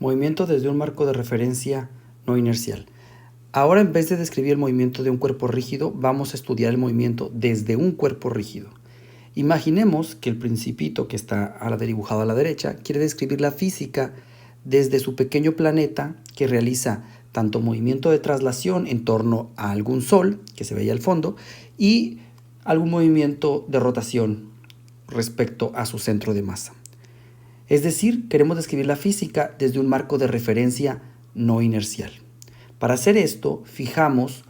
Movimiento desde un marco de referencia no inercial. Ahora, en vez de describir el movimiento de un cuerpo rígido, vamos a estudiar el movimiento desde un cuerpo rígido. Imaginemos que el principito que está dibujado a la derecha quiere describir la física desde su pequeño planeta que realiza tanto movimiento de traslación en torno a algún sol, que se veía al fondo, y algún movimiento de rotación respecto a su centro de masa. Es decir, queremos describir la física desde un marco de referencia no inercial. Para hacer esto, fijamos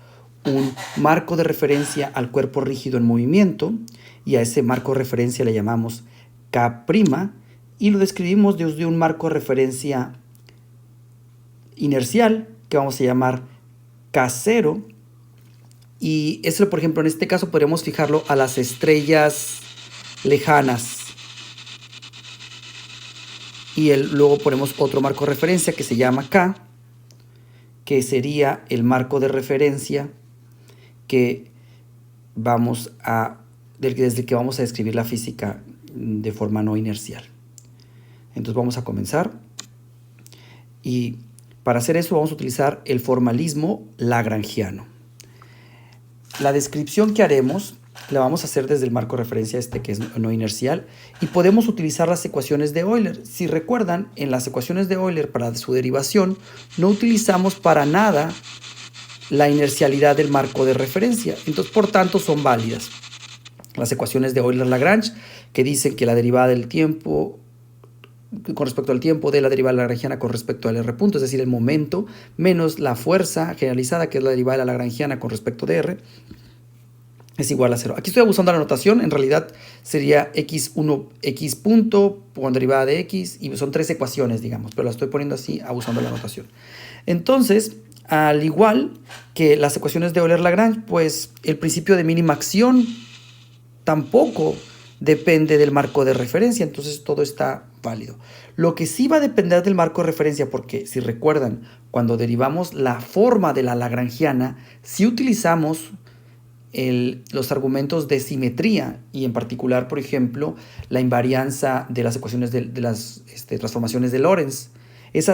un marco de referencia al cuerpo rígido en movimiento y a ese marco de referencia le llamamos K' y lo describimos desde un marco de referencia inercial que vamos a llamar K0 y eso, por ejemplo, en este caso podríamos fijarlo a las estrellas lejanas y luego ponemos otro marco de referencia que se llama K, que sería el marco de referencia que desde el que vamos a describir la física de forma no inercial. Entonces vamos a comenzar y para hacer eso vamos a utilizar el formalismo lagrangiano. La descripción que haremos la vamos a hacer desde el marco de referencia que es no inercial y podemos utilizar las ecuaciones de Euler. Si recuerdan, en las ecuaciones de Euler para su derivación no utilizamos para nada la inercialidad del marco de referencia, entonces por tanto son válidas. Las ecuaciones de Euler-Lagrange que dicen que la derivada del tiempo con respecto al tiempo de la derivada lagrangiana con respecto al R punto, es decir, el momento menos la fuerza generalizada que es la derivada de la lagrangiana con respecto de R, es igual a 0. Aquí estoy abusando de la notación, en realidad sería x1, x punto con derivada de x, y son tres ecuaciones, digamos, pero la estoy poniendo así, abusando de la notación. Entonces, al igual que las ecuaciones de Euler-Lagrange, pues el principio de mínima acción tampoco depende del marco de referencia, entonces todo está válido. Lo que sí va a depender del marco de referencia, porque si recuerdan, cuando derivamos la forma de la lagrangiana, si utilizamos los argumentos de simetría y en particular, por ejemplo, la invarianza de las ecuaciones de las transformaciones de Lorentz.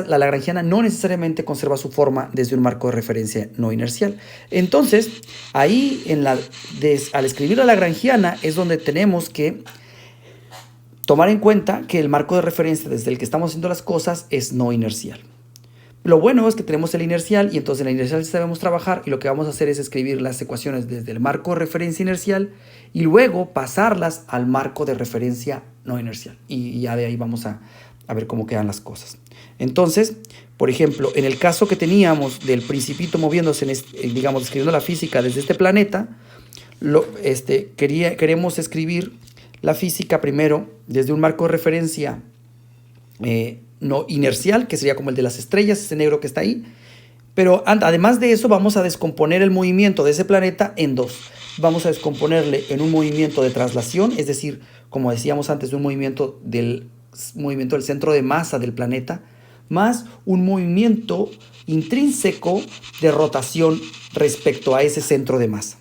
La lagrangiana no necesariamente conserva su forma desde un marco de referencia no inercial. Entonces, ahí al escribir la lagrangiana es donde tenemos que tomar en cuenta que el marco de referencia desde el que estamos haciendo las cosas es no inercial. Lo bueno es que tenemos el inercial y entonces en la inercial sabemos trabajar y lo que vamos a hacer es escribir las ecuaciones desde el marco de referencia inercial y luego pasarlas al marco de referencia no inercial. Y ya de ahí vamos a ver cómo quedan las cosas. Entonces, por ejemplo, en el caso que teníamos del principito moviéndose, digamos, escribiendo la física desde este planeta, queremos escribir la física primero desde un marco de referencia no inercial, que sería como el de las estrellas, ese negro que está ahí. Pero además de eso vamos a descomponer el movimiento de ese planeta en dos. Vamos a descomponerle en un movimiento de traslación, es decir, como decíamos antes, un movimiento del centro de masa del planeta, más un movimiento intrínseco de rotación respecto a ese centro de masa.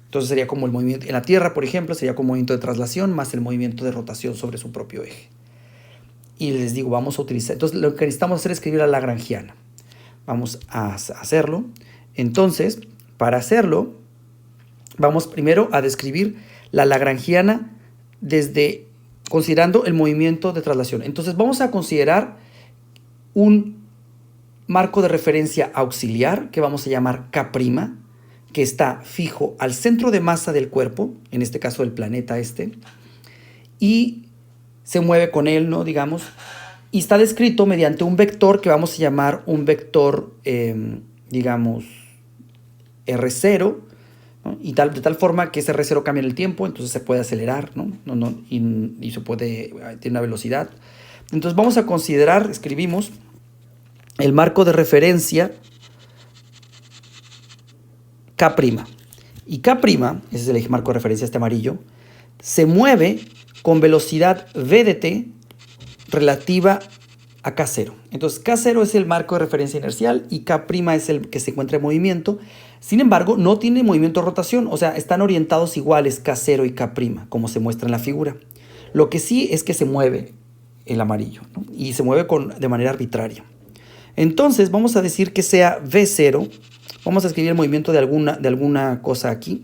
Entonces sería como el movimiento en la Tierra, por ejemplo, sería como movimiento de traslación más el movimiento de rotación sobre su propio eje. Y les digo, vamos a utilizar, entonces lo que necesitamos hacer es escribir la lagrangiana. Vamos a hacerlo. Entonces, para hacerlo, vamos primero a describir la lagrangiana considerando el movimiento de traslación. Entonces vamos a considerar un marco de referencia auxiliar que vamos a llamar K', que está fijo al centro de masa del cuerpo, en este caso el planeta y se mueve con él, ¿no? Digamos, y está descrito mediante un vector que vamos a llamar un vector, digamos, R0, ¿no? Y de tal forma que ese R0 cambia en el tiempo, entonces se puede acelerar, ¿no? Y se puede, tiene una velocidad. Entonces vamos a considerar, escribimos, el marco de referencia K'. Y K', ese es el marco de referencia, amarillo, se mueve con velocidad v de t relativa a K0. Entonces K0 es el marco de referencia inercial y K' es el que se encuentra en movimiento. Sin embargo, no tiene movimiento de rotación, o sea, están orientados iguales K0 y K', como se muestra en la figura. Lo que sí es que se mueve el amarillo, ¿no? Y se mueve de manera arbitraria. Entonces vamos a decir que sea V0. Vamos a escribir el movimiento de alguna cosa aquí.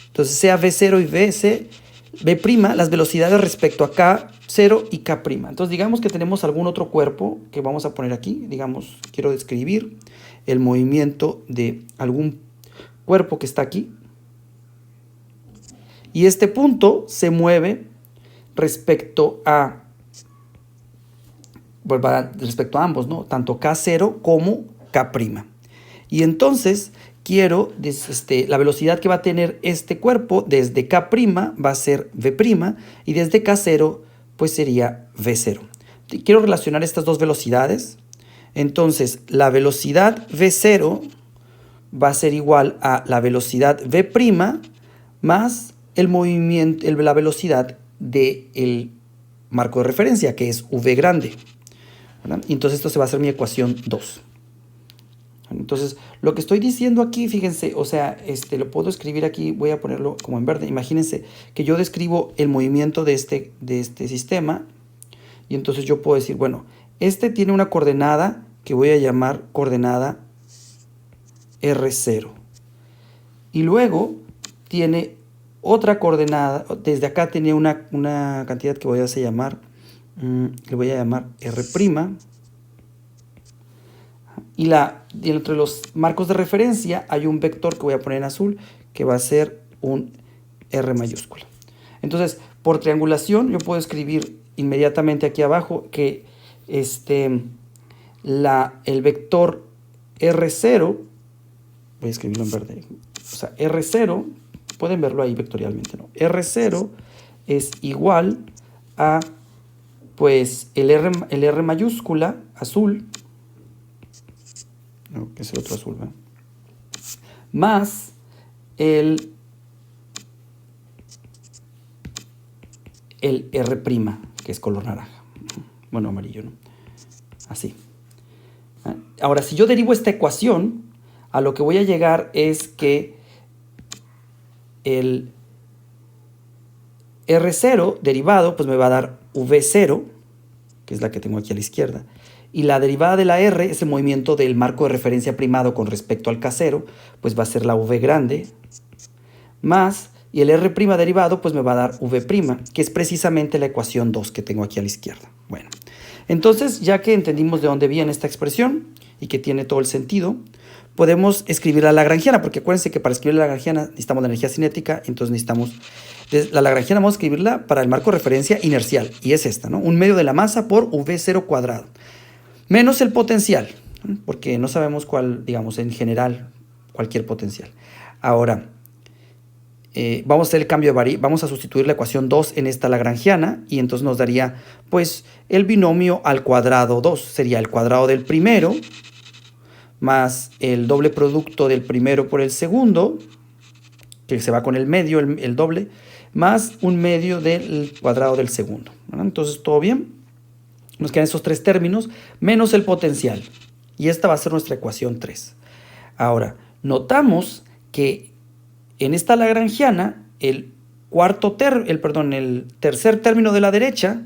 Entonces sea V0 y V', las velocidades respecto a K0 y K'. Entonces digamos que tenemos algún otro cuerpo que vamos a poner aquí. Digamos, quiero describir el movimiento de algún cuerpo que está aquí. Y este punto se mueve respecto a ambos, ¿no? Tanto K0 como K'. Y entonces quiero, la velocidad que va a tener este cuerpo desde K' va a ser V', y desde K0 pues sería V0. Quiero relacionar estas dos velocidades. Entonces la velocidad V0 va a ser igual a la velocidad V' más el movimiento, la velocidad del marco de referencia, que es V grande. ¿Verdad? Y entonces esto se va a hacer mi ecuación 2. Entonces, lo que estoy diciendo aquí, fíjense, o sea, lo puedo escribir aquí, voy a ponerlo como en verde. Imagínense que yo describo el movimiento de este sistema, y entonces yo puedo decir, bueno, este tiene una coordenada que voy a llamar coordenada R0. Y luego tiene otra coordenada, desde acá tiene una cantidad que voy a llamar, le voy a llamar R'. Y entre los marcos de referencia hay un vector que voy a poner en azul, que va a ser un R mayúscula. Entonces, por triangulación, yo puedo escribir inmediatamente aquí abajo que el vector R0, voy a escribirlo en verde, o sea, R0, pueden verlo ahí vectorialmente, ¿no? R0 es igual a, pues, el R mayúscula, azul, no, que es el otro azul, ¿verdad? Más el R', que es color naranja. Bueno, amarillo, ¿no? Así. Ahora, si yo derivo esta ecuación, a lo que voy a llegar es que el R0 derivado, pues me va a dar V0, que es la que tengo aquí a la izquierda. Y la derivada de la R, ese movimiento del marco de referencia primado con respecto al K0, pues va a ser la V grande, más, y el R' derivado, pues me va a dar V', que es precisamente la ecuación 2 que tengo aquí a la izquierda. Bueno, entonces, ya que entendimos de dónde viene esta expresión y que tiene todo el sentido, podemos escribir la lagrangiana, porque acuérdense que para escribir la lagrangiana necesitamos la energía cinética, entonces necesitamos la lagrangiana, vamos a escribirla para el marco de referencia inercial, y es esta, ¿no? Un medio de la masa por V0 cuadrado, menos el potencial, ¿no? Porque no sabemos cuál, digamos, en general, cualquier potencial. Ahora, vamos a hacer el cambio de variable, vamos a sustituir la ecuación 2 en esta lagrangiana, y entonces nos daría, pues, el binomio al cuadrado 2, sería el cuadrado del primero, más el doble producto del primero por el segundo, que se va con el medio, el doble, más un medio del cuadrado del segundo, ¿verdad? Entonces, ¿todo bien? Nos quedan esos tres términos, menos el potencial. Y esta va a ser nuestra ecuación 3. Ahora, notamos que en esta lagrangiana, el tercer término de la derecha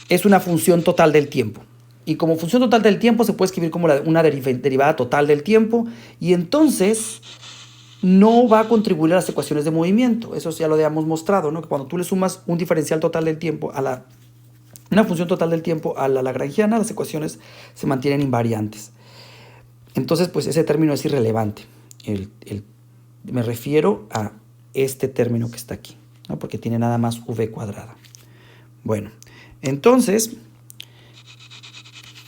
es una función total del tiempo. Y como función total del tiempo se puede escribir como una derivada total del tiempo, y entonces no va a contribuir a las ecuaciones de movimiento. Eso ya lo habíamos mostrado, ¿no? Que cuando tú le sumas un diferencial total del tiempo una función total del tiempo a la lagrangiana, las ecuaciones se mantienen invariantes. Entonces, pues ese término es irrelevante. Me refiero a este término que está aquí, ¿no? Porque tiene nada más v cuadrada. Bueno, entonces,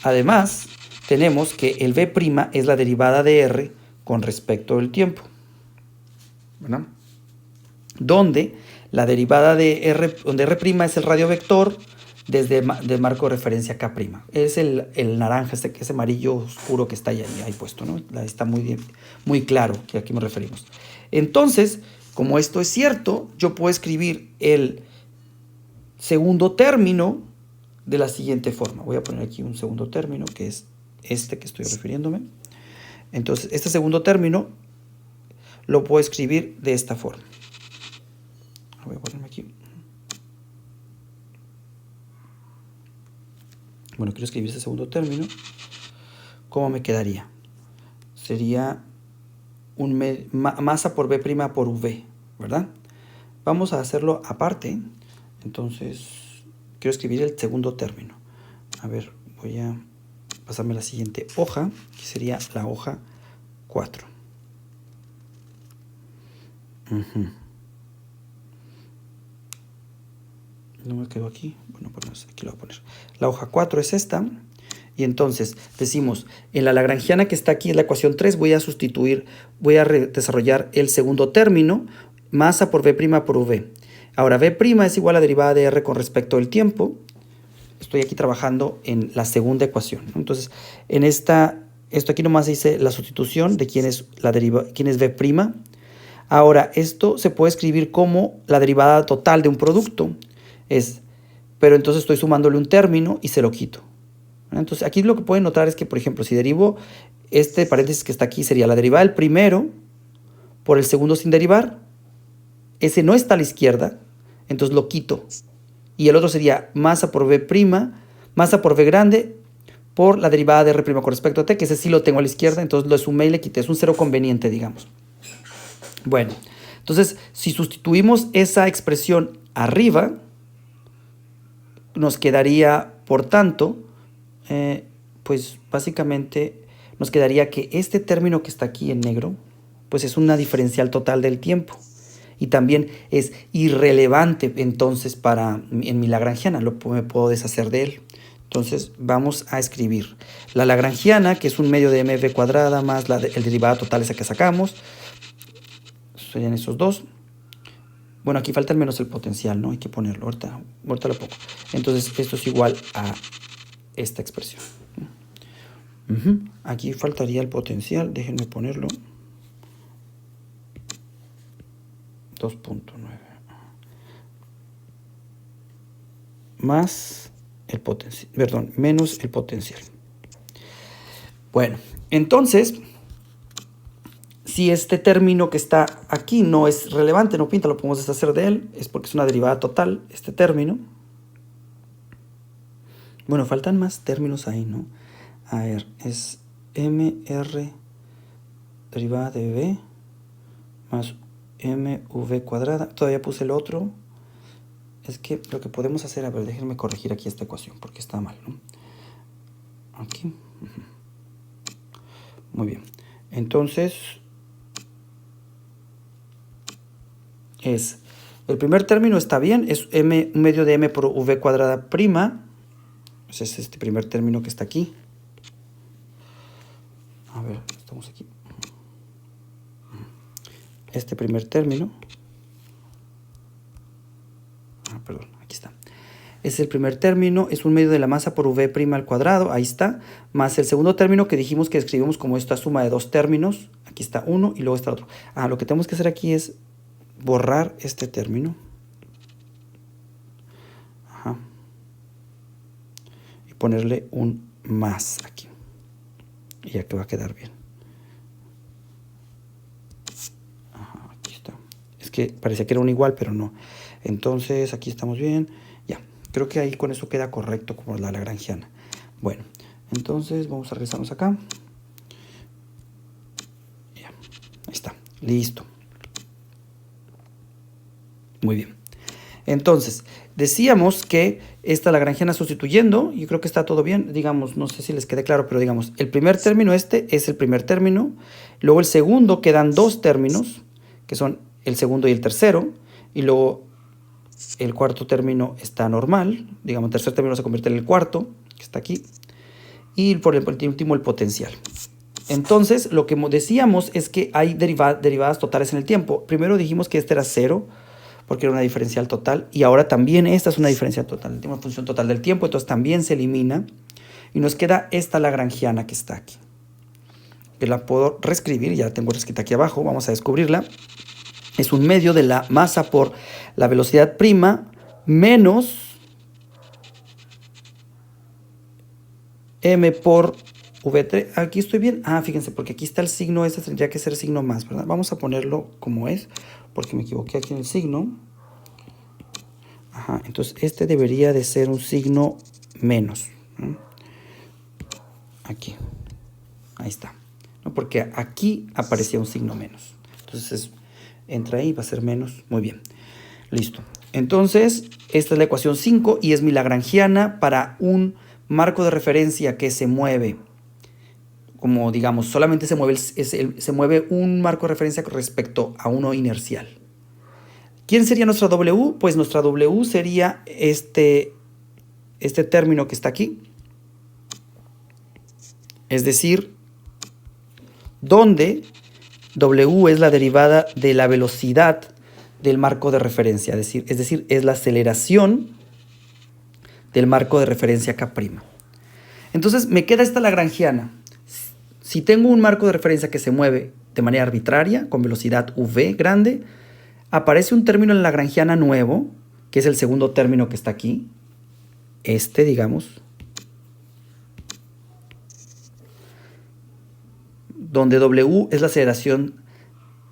además, tenemos que el v' es la derivada de r con respecto al tiempo, ¿verdad? Donde la derivada de r, donde r' es el radiovector desde el marco de referencia K'. Es el naranja, ese amarillo oscuro que está ahí puesto, ¿no? Está muy claro que aquí nos referimos. Entonces, como esto es cierto, yo puedo escribir el segundo término de la siguiente forma. Voy a poner aquí un segundo término, que es este que estoy refiriéndome. Entonces, este segundo término lo puedo escribir de esta forma. Voy a ponerme aquí. Bueno, quiero escribir ese segundo término. ¿cómo me quedaría? Sería masa por B' por V, ¿verdad? Vamos a hacerlo aparte. Entonces, quiero escribir el segundo término. A ver, voy a pasarme a la siguiente hoja, que sería la hoja 4. No me quedo aquí. Bueno, pues aquí lo voy a poner. La hoja 4 es esta. Y entonces decimos, en la lagrangiana que está aquí en la ecuación 3, voy a desarrollar el segundo término, masa por V' por V. Ahora, V' es igual a la derivada de R con respecto al tiempo. Estoy aquí trabajando en la segunda ecuación, ¿no? Entonces, esto aquí nomás dice la sustitución de quién es V'. Ahora, esto se puede escribir como la derivada total de un producto. Pero entonces estoy sumándole un término y se lo quito. Entonces, aquí lo que pueden notar es que, por ejemplo, si derivo este paréntesis que está aquí, sería la derivada del primero por el segundo sin derivar. Ese no está a la izquierda, entonces lo quito. Y el otro sería masa por V', masa por V grande, por la derivada de R' con respecto a t, que ese sí lo tengo a la izquierda, entonces lo sumé y le quité. Es un cero conveniente, digamos. Bueno, entonces, si sustituimos esa expresión arriba, nos quedaría, por tanto, pues básicamente nos quedaría que este término que está aquí en negro, pues es una diferencial total del tiempo. Y también es irrelevante entonces en mi lagrangiana, me puedo deshacer de él. Entonces vamos a escribir la lagrangiana, que es un medio de mv cuadrada más el derivada total esa que sacamos. Serían esos dos. Bueno, aquí falta al menos el potencial, ¿no? Hay que ponerlo, ahorita lo pongo. Entonces esto es igual a esta expresión. Aquí faltaría el potencial, déjenme ponerlo. 2.9 más el potencial, perdón, menos el potencial. Bueno, entonces, si este término que está aquí no es relevante, no pinta, lo podemos deshacer de él, es porque es una derivada total, este término. Bueno, faltan más términos ahí, ¿no? A ver, es mr derivada de v más mv cuadrada. Todavía puse el otro. Es que lo que podemos hacer, a ver, déjenme corregir aquí esta ecuación porque está mal, ¿no? Aquí. Muy bien. Entonces, el primer término está bien, es un medio de m por v cuadrada prima. Ese es este primer término que está aquí. A ver, estamos aquí. Este primer término. Perdón, aquí está. Es el primer término, es un medio de la masa por v' al cuadrado, ahí está, más el segundo término que dijimos que escribimos como esta suma de dos términos, aquí está uno y luego está otro. Lo que tenemos que hacer aquí es borrar este término. Y ponerle un más aquí. Y ya que va a quedar bien. Aquí está. Es que parecía que era un igual, pero no. Entonces, aquí estamos bien. Ya, creo que ahí con eso queda correcto como la lagrangiana. Bueno, entonces vamos a regresarnos acá. Ya, ahí está, listo. Muy bien. Entonces, decíamos que esta lagrangiana sustituyendo, yo creo que está todo bien, digamos, no sé si les quede claro, pero digamos, el primer término es el primer término, luego el segundo quedan dos términos, que son el segundo y el tercero, y luego el cuarto término está normal, digamos, el tercer término se convierte en el cuarto, que está aquí, y por el último el potencial. Entonces, lo que decíamos es que hay derivadas totales en el tiempo. Primero dijimos que este era 0, porque era una diferencial total, y ahora también esta es una diferencial total, tiene una función total del tiempo, entonces también se elimina, y nos queda esta lagrangiana que está aquí, que la puedo reescribir, ya la tengo reescrita aquí abajo, vamos a descubrirla. Es un medio de la masa por la velocidad prima menos m por v3. Aquí estoy bien. Fíjense, porque aquí está el signo, este tendría que ser signo más, ¿verdad? Vamos a ponerlo como es, porque me equivoqué aquí en el signo. Entonces este debería de ser un signo menos, ¿no? Aquí. Ahí está, ¿no? Porque aquí aparecía un signo menos. Entonces entra ahí, va a ser menos. Muy bien. Listo. Entonces, esta es la ecuación 5 y es mi lagrangiana para un marco de referencia que se mueve, como digamos, solamente se mueve un marco de referencia con respecto a uno inercial. ¿Quién sería nuestra W? Pues nuestra W sería este término que está aquí. Es decir, donde W es la derivada de la velocidad del marco de referencia, es decir, es la aceleración del marco de referencia K'. Entonces me queda esta lagrangiana. Si tengo un marco de referencia que se mueve de manera arbitraria, con velocidad v grande, aparece un término en la lagrangiana nuevo, que es el segundo término que está aquí, digamos, donde W es la aceleración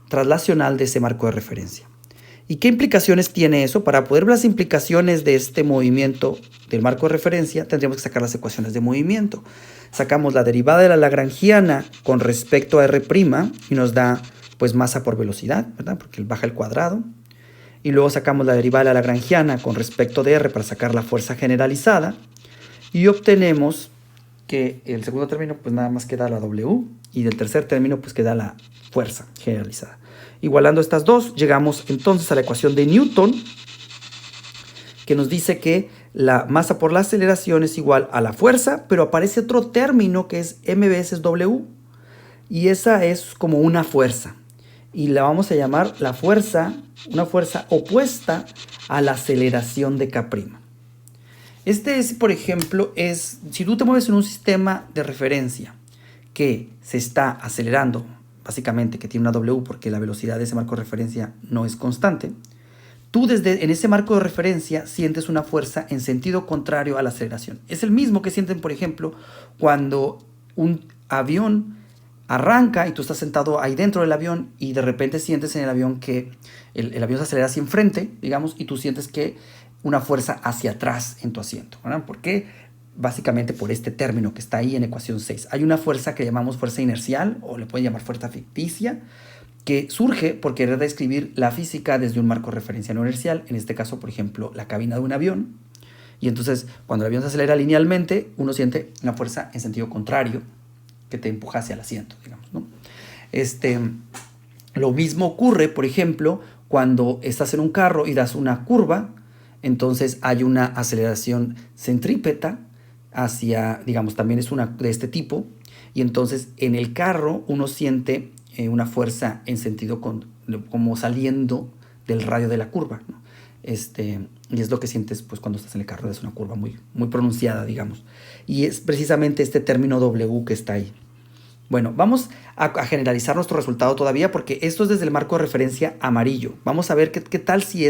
traslacional de ese marco de referencia. ¿Y qué implicaciones tiene eso? Para poder ver las implicaciones de este movimiento del marco de referencia, tendríamos que sacar las ecuaciones de movimiento. Sacamos la derivada de la lagrangiana con respecto a R' y nos da pues masa por velocidad, ¿verdad? Porque baja el cuadrado. Y luego sacamos la derivada de la lagrangiana con respecto de R para sacar la fuerza generalizada. Y obtenemos que el segundo término pues nada más queda la W y del tercer término pues queda la fuerza generalizada. Igualando estas dos, llegamos entonces a la ecuación de Newton, que nos dice que la masa por la aceleración es igual a la fuerza, pero aparece otro término que es m veces W, y esa es como una fuerza, y la vamos a llamar la fuerza, una fuerza opuesta a la aceleración de K'. Por ejemplo, si tú te mueves en un sistema de referencia que se está acelerando, básicamente que tiene una W porque la velocidad de ese marco de referencia no es constante, tú en ese marco de referencia sientes una fuerza en sentido contrario a la aceleración. Es el mismo que sienten, por ejemplo, cuando un avión arranca y tú estás sentado ahí dentro del avión y de repente sientes en el avión que el avión se acelera hacia enfrente, digamos, y tú sientes que una fuerza hacia atrás en tu asiento, ¿verdad? ¿Por qué? Básicamente por este término que está ahí en ecuación 6. Hay una fuerza que llamamos fuerza inercial, o le pueden llamar fuerza ficticia, que surge por querer describir la física desde un marco de referencia no inercial, en este caso, por ejemplo, la cabina de un avión. Y entonces, cuando el avión se acelera linealmente, uno siente una fuerza en sentido contrario que te empuja hacia el asiento, digamos, ¿no? Lo mismo ocurre, por ejemplo, cuando estás en un carro y das una curva, entonces hay una aceleración centrípeta hacia, digamos, también es una de este tipo, y entonces en el carro uno siente una fuerza en sentido como saliendo del radio de la curva, ¿no? Y es lo que sientes pues cuando estás en el carro, es una curva muy, muy pronunciada, digamos, y es precisamente este término W que está ahí. Bueno, vamos a generalizar nuestro resultado todavía, porque esto es desde el marco de referencia amarillo. Vamos a ver qué tal si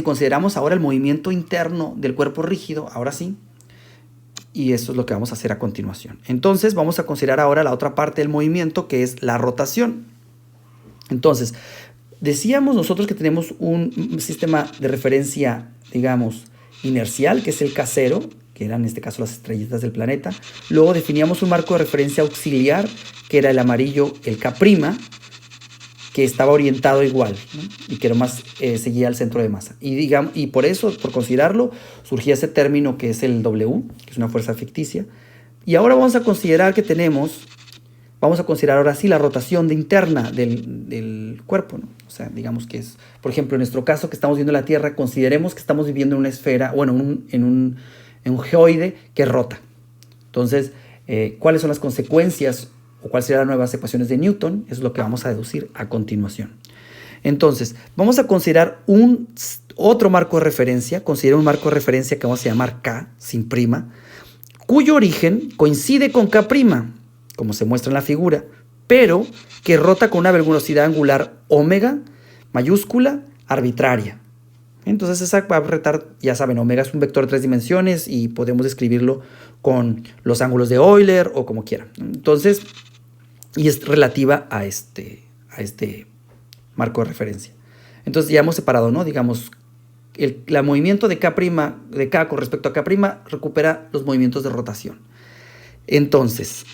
consideramos ahora el movimiento interno del cuerpo rígido, ahora sí, y eso es lo que vamos a hacer a continuación. Entonces vamos a considerar ahora la otra parte del movimiento, que es la rotación. Entonces, decíamos nosotros que tenemos un sistema de referencia, digamos, inercial, que es el K0, que eran en este caso las estrellitas del planeta. Luego definíamos un marco de referencia auxiliar, que era el amarillo, el K', que estaba orientado igual, ¿no? Y que nomás seguía al centro de masa. Y por eso, por considerarlo, surgía ese término que es el W, que es una fuerza ficticia. Y ahora vamos a considerar ahora sí la rotación interna del cuerpo, ¿no? O sea, digamos que es, por ejemplo, en nuestro caso que estamos viendo la Tierra, consideremos que estamos viviendo en una esfera, bueno, en un geoide que rota. Entonces, ¿cuáles son las consecuencias o cuáles serían las nuevas ecuaciones de Newton? Eso es lo que vamos a deducir a continuación. Entonces, vamos a considerar otro marco de referencia. Considera un marco de referencia que vamos a llamar K, sin prima, cuyo origen coincide con K', como se muestra en la figura, pero que rota con una velocidad angular omega mayúscula arbitraria. Entonces esa va a retar, ya saben, omega es un vector de 3 dimensiones y podemos escribirlo con los ángulos de Euler o como quieran. Entonces, y es relativa a este marco de referencia. Entonces ya hemos separado, ¿no? Digamos, el movimiento de K' de K con respecto a K' recupera los movimientos de rotación. Entonces,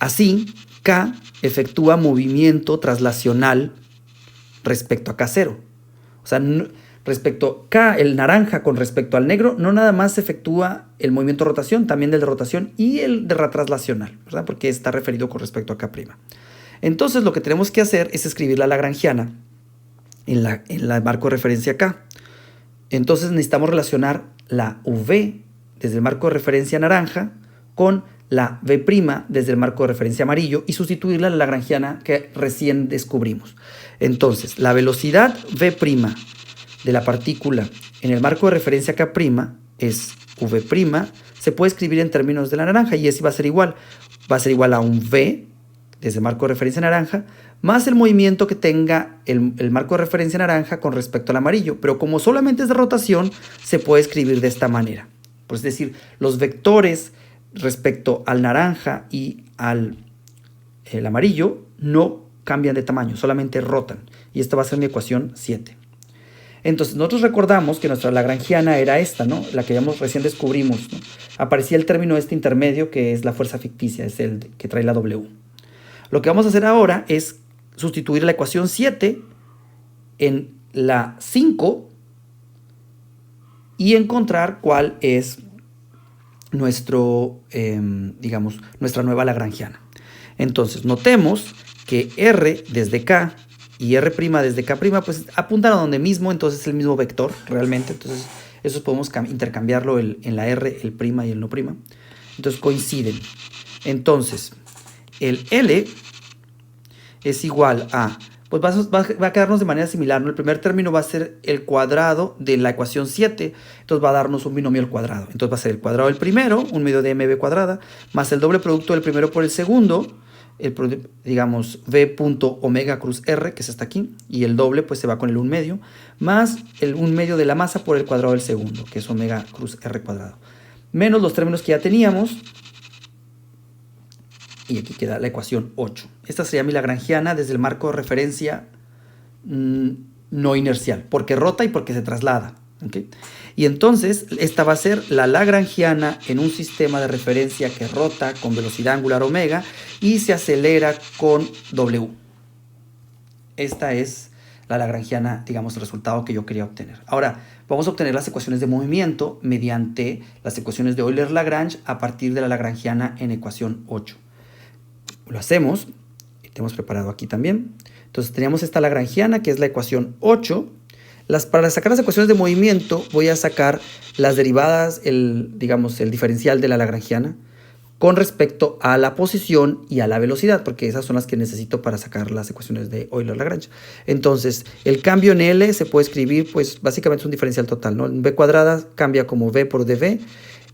Así, K efectúa movimiento traslacional respecto a K0. O sea, respecto K, el naranja con respecto al negro, no nada más se efectúa el movimiento de rotación, también el de rotación y el de traslacional, ¿verdad? Porque está referido con respecto a K'. Entonces, lo que tenemos que hacer es escribir la lagrangiana en la marco de referencia K. Entonces, necesitamos relacionar la V desde el marco de referencia naranja con la V' desde el marco de referencia amarillo y sustituirla a la lagrangiana que recién descubrimos. Entonces, la velocidad V' de la partícula en el marco de referencia K' es V', se puede escribir en términos de la naranja y así va a ser igual. Va a ser igual a un V desde el marco de referencia naranja más el movimiento que tenga el marco de referencia naranja con respecto al amarillo. Pero como solamente es de rotación, se puede escribir de esta manera. Pues es decir, los vectores respecto al naranja y al amarillo no cambian de tamaño, solamente rotan. Y esta va a ser mi ecuación 7. Entonces, nosotros recordamos que nuestra lagrangiana era esta, ¿no? La que recién descubrimos, ¿no? Aparecía el término este intermedio que es la fuerza ficticia, es el que trae la W. Lo que vamos a hacer ahora es sustituir la ecuación 7 en la 5 y encontrar cuál es nuestra nueva lagrangiana. Entonces, notemos que R desde K y R' desde K' pues apuntan a donde mismo, entonces es el mismo vector realmente. Entonces, esos podemos intercambiarlo en la R, el prima y el no prima. Entonces, coinciden. Entonces, el L es igual a, pues va a quedarnos de manera similar, ¿no? El primer término va a ser el cuadrado de la ecuación 7, entonces va a darnos un binomio al cuadrado. Entonces va a ser el cuadrado del primero, un medio de mb cuadrada, más el doble producto del primero por el segundo, digamos v.omega cruz r, que es hasta aquí, y el doble pues se va con el 1 medio, más el 1 medio de la masa por el cuadrado del segundo, que es omega cruz r cuadrado, menos los términos que ya teníamos. Y aquí queda la ecuación 8. Esta sería mi lagrangiana desde el marco de referencia no inercial, porque rota y porque se traslada. ¿Okay? Y entonces esta va a ser la lagrangiana en un sistema de referencia que rota con velocidad angular omega y se acelera con W. Esta es la lagrangiana, digamos, el resultado que yo quería obtener. Ahora, vamos a obtener las ecuaciones de movimiento mediante las ecuaciones de Euler-Lagrange a partir de la lagrangiana en ecuación 8. Lo hacemos, y tenemos preparado aquí también. Entonces teníamos esta lagrangiana que es la ecuación 8. Para sacar las ecuaciones de movimiento voy a sacar las derivadas, el diferencial de la lagrangiana con respecto a la posición y a la velocidad, porque esas son las que necesito para sacar las ecuaciones de Euler-Lagrange. Entonces el cambio en L se puede escribir, pues básicamente es un diferencial total, ¿no? V cuadrada cambia como V por dV.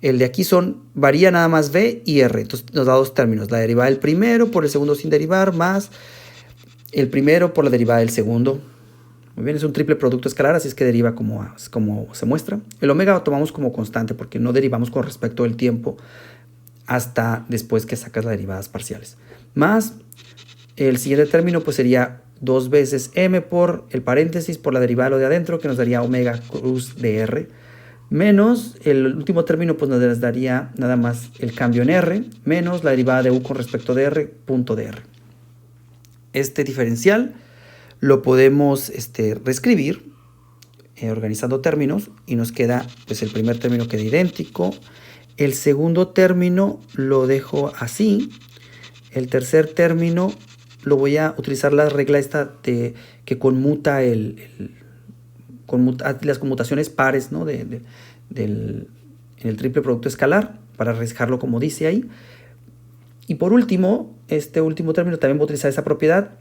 El de aquí varía nada más V y R. Entonces nos da dos términos. La derivada del primero por el segundo sin derivar más el primero por la derivada del segundo. Muy bien, es un triple producto escalar, así es que deriva como se muestra. El omega lo tomamos como constante porque no derivamos con respecto al tiempo hasta después que sacas las derivadas parciales. Más el siguiente término pues sería 2 veces m por el paréntesis por la derivada de lo de adentro, que nos daría omega cruz de R. Menos el último término pues nos daría nada más el cambio en R, menos la derivada de U con respecto de R, punto de R. Este diferencial lo podemos reescribir organizando términos y nos queda pues el primer término queda idéntico, el segundo término lo dejo así, el tercer término lo voy a utilizar la regla esta que conmuta las conmutaciones pares, ¿no? en el triple producto escalar para dejarlo como dice ahí. Y por último, este último término también voy a utilizar esa propiedad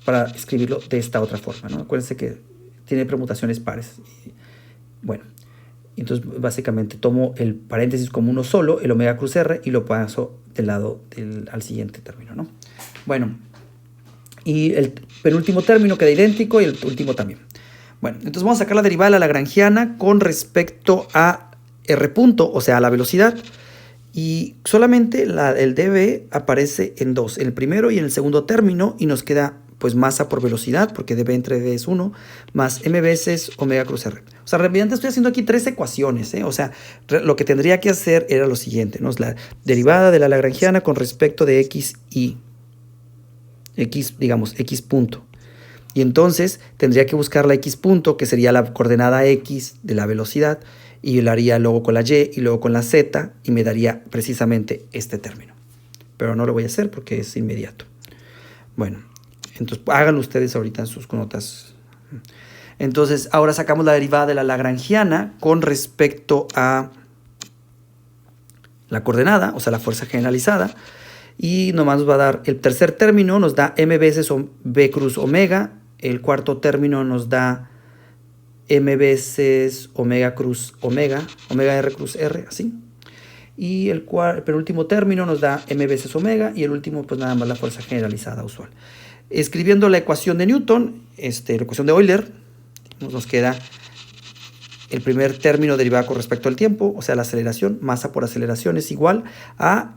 para escribirlo de esta otra forma, ¿no? Acuérdense que tiene permutaciones pares. Bueno, entonces básicamente tomo el paréntesis como uno solo, el omega cruz R, y lo paso del lado al siguiente término, ¿no? Bueno, y el penúltimo término queda idéntico y el último también. Bueno, entonces vamos a sacar la derivada de la lagrangiana con respecto a R punto, o sea, a la velocidad. Y solamente el dv aparece en dos, en el primero y en el segundo término, y nos queda pues masa por velocidad, porque dB entre V es 1, más m veces omega cruz R. O sea, realmente estoy haciendo aquí 3 ecuaciones, ¿eh? O sea, lo que tendría que hacer era lo siguiente, ¿no? Es la derivada de la lagrangiana con respecto de x y x, digamos, x punto. Y entonces tendría que buscar la x punto, que sería la coordenada x de la velocidad, y lo haría luego con la y y luego con la z, y me daría precisamente este término. Pero no lo voy a hacer porque es inmediato. Bueno, entonces háganlo ustedes ahorita en sus notas. Entonces, ahora sacamos la derivada de la lagrangiana con respecto a la coordenada, o sea, la fuerza generalizada. Y nomás nos va a dar el tercer término, nos da m veces v cruz omega. El cuarto término nos da m veces omega cruz omega, omega r cruz r, así. Y el penúltimo término nos da m veces omega, y el último pues nada más la fuerza generalizada usual. Escribiendo la ecuación de Newton, la ecuación de Euler, nos queda el primer término derivado con respecto al tiempo, o sea la aceleración, masa por aceleración es igual a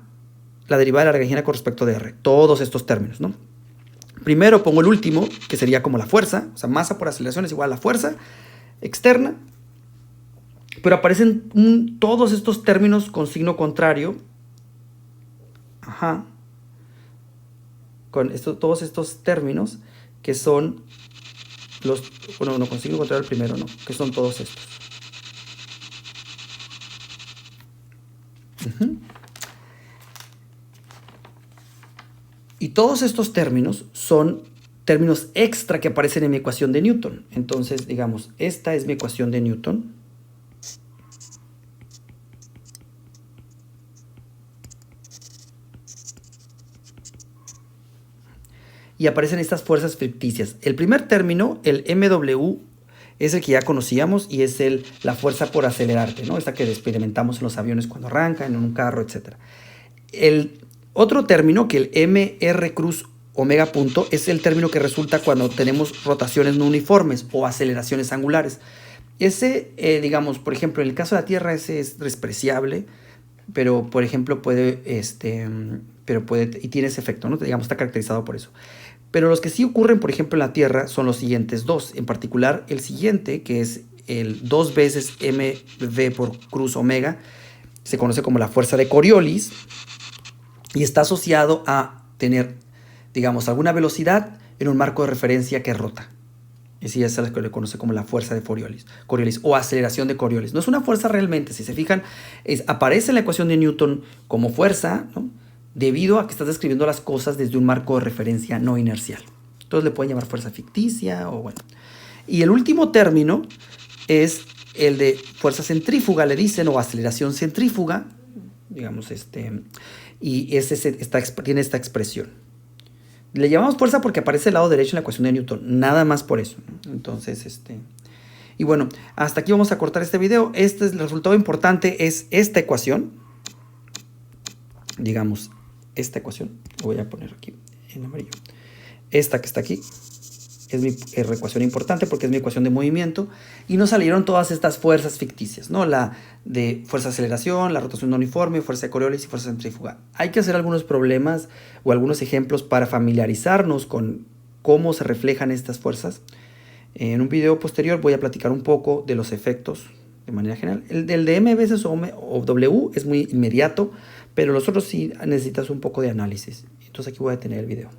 la derivada de la lagrangiana con respecto de r, todos estos términos, ¿no? Primero pongo el último, que sería como la fuerza, o sea masa por aceleración es igual a la fuerza externa, pero aparecen todos estos términos con signo contrario. Ajá. Con todos estos términos que son los... Bueno, no, con signo contrario el primero, no. Que son todos estos. Y todos estos términos son términos extra que aparecen en mi ecuación de Newton. Entonces, digamos, esta es mi ecuación de Newton. Y aparecen estas fuerzas ficticias. El primer término, el MW, es el que ya conocíamos y es la fuerza por acelerarte, ¿no? Esta que experimentamos en los aviones cuando arrancan, en un carro, etc. El otro término, que el MR cruz omega punto, es el término que resulta cuando tenemos rotaciones no uniformes o aceleraciones angulares. Ese, digamos, por ejemplo, en el caso de la Tierra, ese es despreciable, pero, por ejemplo, puede, y tiene ese efecto, ¿no? Digamos, está caracterizado por eso. Pero los que sí ocurren, por ejemplo, en la Tierra son los siguientes dos. En particular, el siguiente, que es el 2 veces mv por cruz omega, se conoce como la fuerza de Coriolis y está asociado a tener, digamos, alguna velocidad en un marco de referencia que rota. Y esa es la que le conoce como la fuerza de Coriolis o aceleración de Coriolis. No es una fuerza realmente, si se fijan, aparece en la ecuación de Newton como fuerza, ¿no? Debido a que estás describiendo las cosas desde un marco de referencia no inercial. Entonces le pueden llamar fuerza ficticia o bueno. Y el último término es el de fuerza centrífuga, le dicen, o aceleración centrífuga, digamos, y tiene esta expresión. Le llamamos fuerza porque aparece el lado derecho en la ecuación de Newton, nada más por eso. Entonces, y bueno, hasta aquí vamos a cortar este video. Este es el resultado importante, es esta ecuación. Digamos, esta ecuación, lo voy a poner aquí en amarillo. Esta que está aquí es mi ecuación importante porque es mi ecuación de movimiento y nos salieron todas estas fuerzas ficticias, ¿no? La de fuerza de aceleración, la rotación no uniforme, fuerza de Coriolis y fuerza centrífuga. Hay que hacer algunos problemas o algunos ejemplos para familiarizarnos con cómo se reflejan estas fuerzas. En un video posterior voy a platicar un poco de los efectos de manera general. El del de M veces o W es muy inmediato, pero los otros sí necesitas un poco de análisis. Entonces aquí voy a detener el video.